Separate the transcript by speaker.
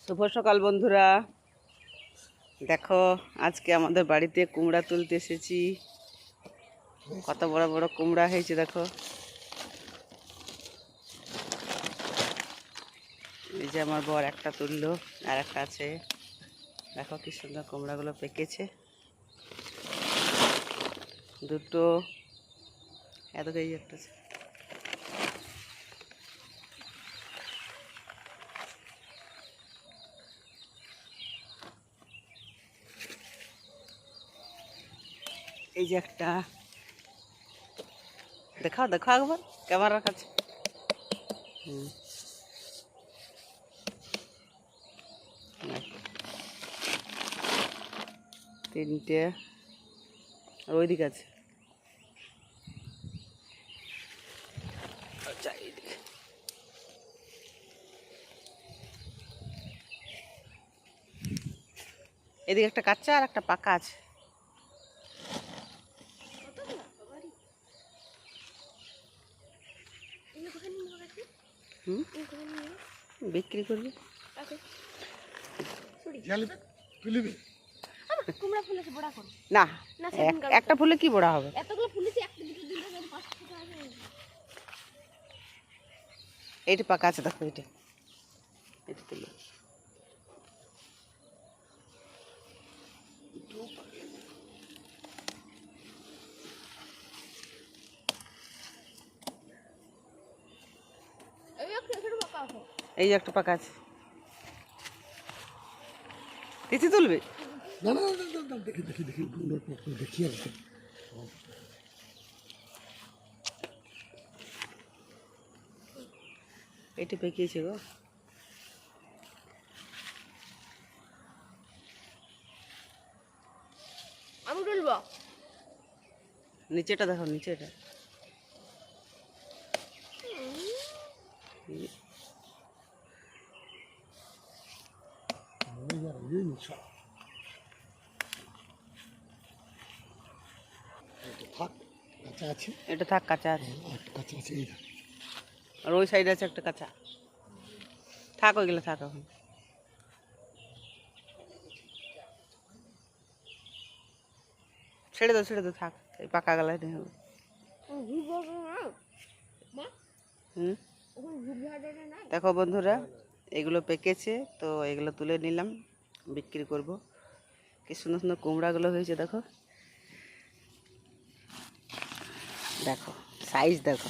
Speaker 1: শুভ সকাল বন্ধুরা, দেখো আজকে আমাদের বাড়িতে কুমড়া তুলতে এসেছি। কত বড় বড় কুমড়া হয়েছে দেখো। এই যে আমার বর একটা তুললো, আর একটা আছে। দেখো কি সুন্দর কুমড়াগুলো পেকেছে, দুটো এত কেজি একটা আছে। এই যে একটা, দেখাও দেখো একবার ক্যামেরার কাছে। তিনটে, আর ওইদিকে আছে। এদিকে একটা কাঁচা আর একটা পাকা আছে। বিক্রি করবি না, একটা ফুলে কি বড়া হবে। এইটা পাকা আছে দেখো, এটা এটা তুলো। এই যে একটা পাকা আছে, তিথি তুলবে
Speaker 2: না না না, দেখি দেখি দেখি দেখি আর
Speaker 1: এটা পেকিয়েছে গো।
Speaker 3: আমি তুলবো,
Speaker 1: নিচেটা দেখো, নিচেটা
Speaker 2: থাক কাঁচা আছে,
Speaker 1: এটা থাক, কাঁচা আছে।
Speaker 2: কাঁচা আছে এই
Speaker 1: আর ওই সাইডে আছে একটা কাঁচা, থাক ওইগুলো থাক। এখন ছেড়ে দাও, ছেড়ে দাও, থাক। এই পাকা গেলায় নেই হবে। দেখো বন্ধুরা, এগুলো পেকেছে তো এগুলো তুলে নিলাম, বিক্রি করব। কি সুন্দর সুন্দর কুমড়াগুলো হয়েছে দেখো, দেখো সাইজ দেখো।